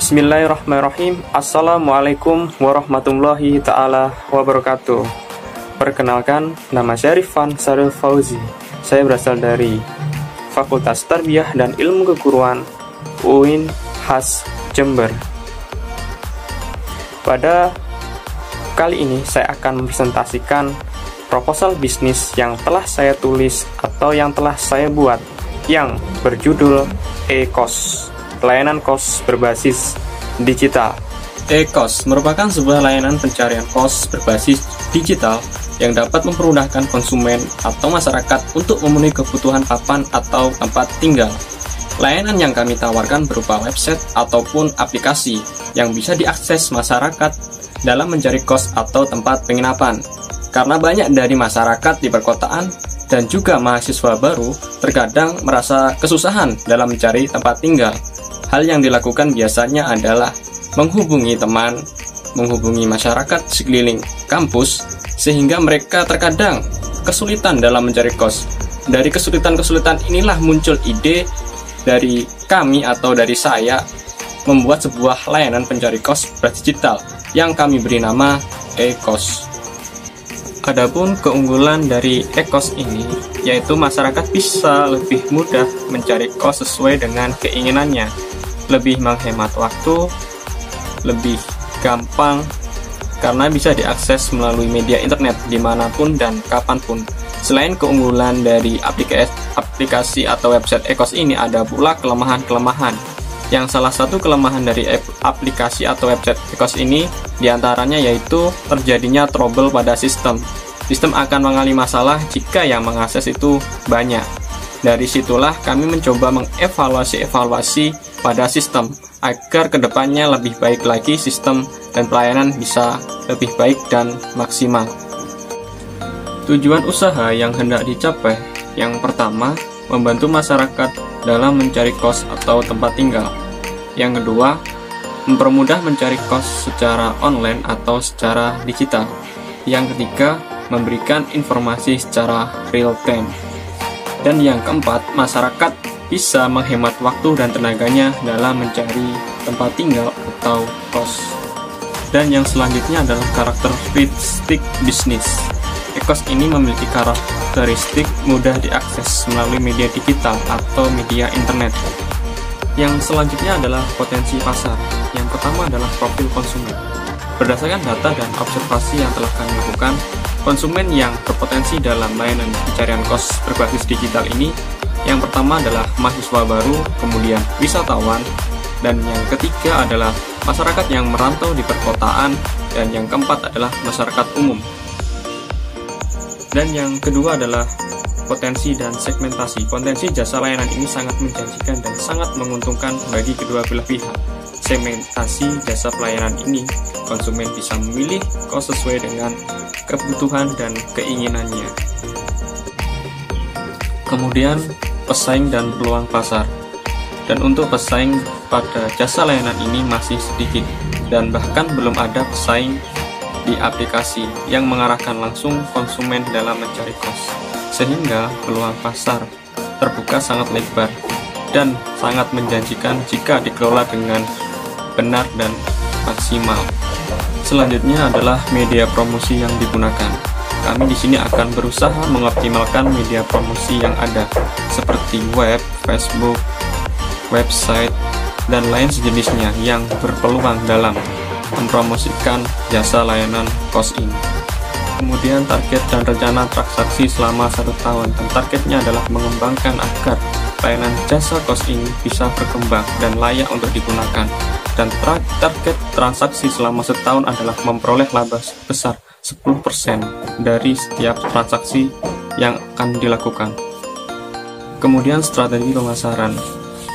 Bismillahirrahmanirrahim. Assalamualaikum warahmatullahi ta'ala wabarakatuh. Perkenalkan, nama saya Rifan Saril Fauzi. Saya berasal dari Fakultas Tarbiyah dan Ilmu Keguruan UIN Khas Jember. Pada kali ini saya akan mempresentasikan proposal bisnis yang telah saya tulis atau yang telah saya buat, yang berjudul e-kos, layanan kos berbasis digital. E-kos merupakan sebuah layanan pencarian kos berbasis digital yang dapat mempermudahkan konsumen atau masyarakat untuk memenuhi kebutuhan papan atau tempat tinggal. Layanan yang kami tawarkan berupa website ataupun aplikasi yang bisa diakses masyarakat dalam mencari kos atau tempat penginapan. Karena banyak dari masyarakat di perkotaan dan juga mahasiswa baru terkadang merasa kesusahan dalam mencari tempat tinggal. Hal yang dilakukan biasanya adalah menghubungi teman, menghubungi masyarakat sekeliling kampus, sehingga mereka terkadang kesulitan dalam mencari kos. Dari kesulitan-kesulitan inilah muncul ide dari kami atau dari saya membuat sebuah layanan pencari kos digital yang kami beri nama e-kos. Adapun keunggulan dari e-kos ini yaitu masyarakat bisa lebih mudah mencari kos sesuai dengan keinginannya, lebih menghemat waktu, lebih gampang karena bisa diakses melalui media internet dimanapun dan kapanpun. Selain keunggulan dari aplikasi atau website e-kos ini, ada pula kelemahan-kelemahan. Yang salah satu kelemahan dari aplikasi atau website e-kos ini diantaranya yaitu terjadinya trouble pada sistem. Sistem akan mengalami masalah jika yang mengakses itu banyak. Dari situlah kami mencoba mengevaluasi pada sistem agar kedepannya lebih baik lagi sistem dan pelayanan bisa lebih baik dan maksimal. Tujuan usaha yang hendak dicapai, yang pertama, membantu masyarakat dalam mencari kos atau tempat tinggal. Yang kedua, mempermudah mencari kos secara online atau secara digital. Yang ketiga, memberikan informasi secara real time. Dan yang keempat, masyarakat bisa menghemat waktu dan tenaganya dalam mencari tempat tinggal atau kos. Dan yang selanjutnya adalah karakteristik bisnis. E-kos ini memiliki karakteristik mudah diakses melalui media digital atau media internet. Yang selanjutnya adalah potensi pasar. Yang pertama adalah profil konsumen. Berdasarkan data dan observasi yang telah kami lakukan, konsumen yang berpotensi dalam layanan pencarian kos berbasis digital ini, yang pertama adalah mahasiswa baru, kemudian wisatawan, dan yang ketiga adalah masyarakat yang merantau di perkotaan, dan yang keempat adalah masyarakat umum. Dan yang kedua adalah potensi dan segmentasi. Potensi jasa layanan ini sangat menjanjikan dan sangat menguntungkan bagi kedua belah pihak. Segmentasi jasa pelayanan ini, konsumen bisa memilih kos sesuai dengan kebutuhan dan keinginannya. Kemudian, pesaing dan peluang pasar. Dan untuk pesaing pada jasa layanan ini masih sedikit, dan bahkan belum ada pesaing di aplikasi yang mengarahkan langsung konsumen dalam mencari kos, sehingga peluang pasar terbuka sangat lebar dan sangat menjanjikan jika dikelola dengan benar dan maksimal. Selanjutnya adalah media promosi yang digunakan. Kami di sini akan berusaha mengoptimalkan media promosi yang ada, seperti web, Facebook, website, dan lain sejenisnya yang berpeluang dalam mempromosikan jasa layanan kos ini. Kemudian target dan rencana transaksi selama 1 tahun, dan targetnya adalah mengembangkan agar layanan jasa kos ini bisa berkembang dan layak untuk digunakan. Dan target transaksi selama 1 tahun adalah memperoleh laba sebesar 10% dari setiap transaksi yang akan dilakukan. Kemudian strategi pemasaran.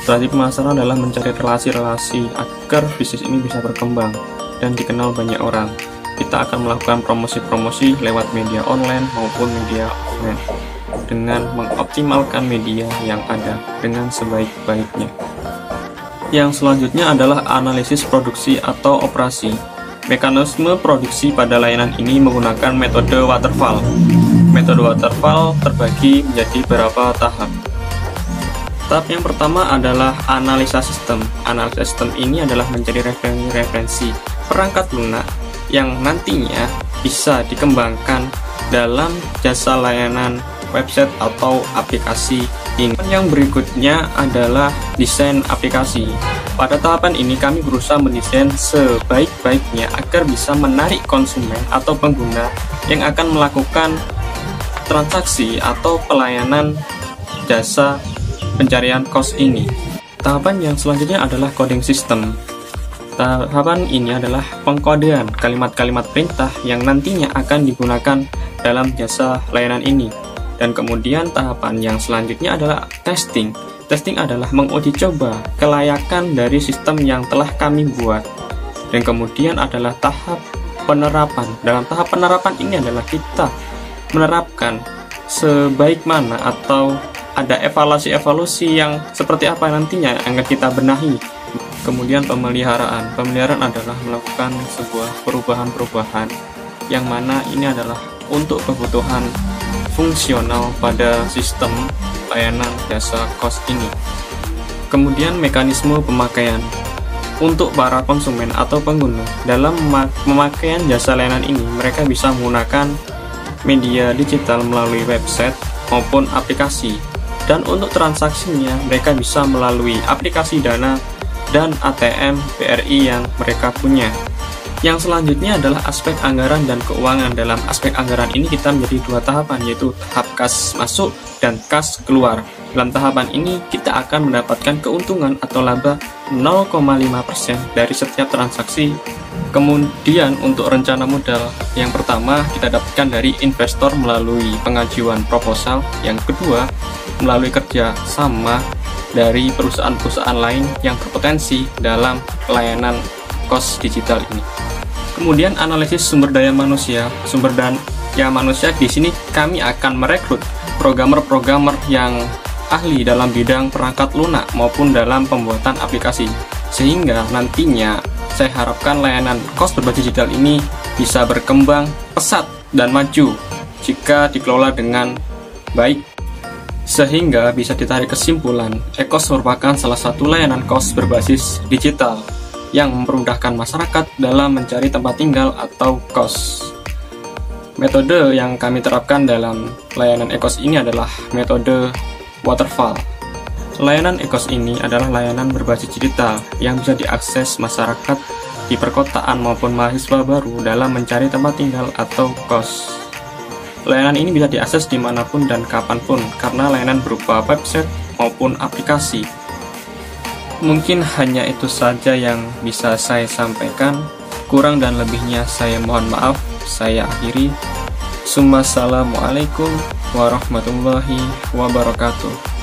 Strategi pemasaran adalah mencari relasi-relasi agar bisnis ini bisa berkembang dan dikenal banyak orang. Kita akan melakukan promosi-promosi lewat media online maupun media offline dengan mengoptimalkan media yang ada dengan sebaik-baiknya. Yang selanjutnya adalah analisis produksi atau operasi. Mekanisme produksi pada layanan ini menggunakan metode waterfall. Metode waterfall terbagi menjadi beberapa tahap. Tahap yang pertama adalah analisa sistem. Analisa sistem ini adalah mencari referensi perangkat lunak yang nantinya bisa dikembangkan dalam jasa layanan website atau aplikasi ini. Yang berikutnya adalah desain aplikasi. Pada tahapan ini kami berusaha mendesain sebaik-baiknya agar bisa menarik konsumen atau pengguna yang akan melakukan transaksi atau pelayanan jasa pencarian kos ini. Tahapan yang selanjutnya adalah coding system. Tahapan ini adalah pengkodean kalimat-kalimat perintah yang nantinya akan digunakan dalam jasa layanan ini. Dan kemudian tahapan yang selanjutnya adalah testing. Testing adalah menguji coba kelayakan dari sistem yang telah kami buat. Dan kemudian adalah tahap penerapan. Dalam tahap penerapan ini adalah kita menerapkan sebaik mana atau ada evaluasi-evaluasi yang seperti apa nantinya yang akan kita benahi. Kemudian pemeliharaan. Pemeliharaan adalah melakukan sebuah perubahan-perubahan yang mana ini adalah untuk kebutuhan fungsional pada sistem layanan jasa kos ini. Kemudian mekanisme pemakaian. Untuk para konsumen atau pengguna dalam pemakaian jasa layanan ini, mereka bisa menggunakan media digital melalui website maupun aplikasi. Dan untuk transaksinya, mereka bisa melalui aplikasi Dana dan ATM BRI yang mereka punya. Yang selanjutnya adalah aspek anggaran dan keuangan. Dalam aspek anggaran ini kita menjadi dua tahapan, yaitu tahap kas masuk dan kas keluar. Dalam tahapan ini kita akan mendapatkan keuntungan atau laba 0,5% dari setiap transaksi. Kemudian untuk rencana modal, yang pertama kita dapatkan dari investor melalui pengajuan proposal. Yang kedua, melalui kerja sama dari perusahaan-perusahaan lain yang berpotensi dalam pelayanan kos digital ini. Kemudian analisis sumber daya manusia. Sumber daya manusia di sini kami akan merekrut programmer-programmer yang ahli dalam bidang perangkat lunak maupun dalam pembuatan aplikasi, sehingga nantinya saya harapkan layanan kos berbasis digital ini bisa berkembang pesat dan maju jika dikelola dengan baik. Sehingga bisa ditarik kesimpulan, e-kos merupakan salah satu layanan kos berbasis digital yang mempermudahkan masyarakat dalam mencari tempat tinggal atau kos. Metode yang kami terapkan dalam layanan e-kos ini adalah metode waterfall. Layanan e-kos ini adalah layanan berbasis digital yang bisa diakses masyarakat di perkotaan maupun mahasiswa baru dalam mencari tempat tinggal atau kos. Layanan ini bisa diakses dimanapun dan kapanpun karena layanan berupa website maupun aplikasi. Mungkin hanya itu saja yang bisa saya sampaikan. Kurang dan lebihnya saya mohon maaf. Saya akhiri. Assalamualaikum warahmatullahi wabarakatuh.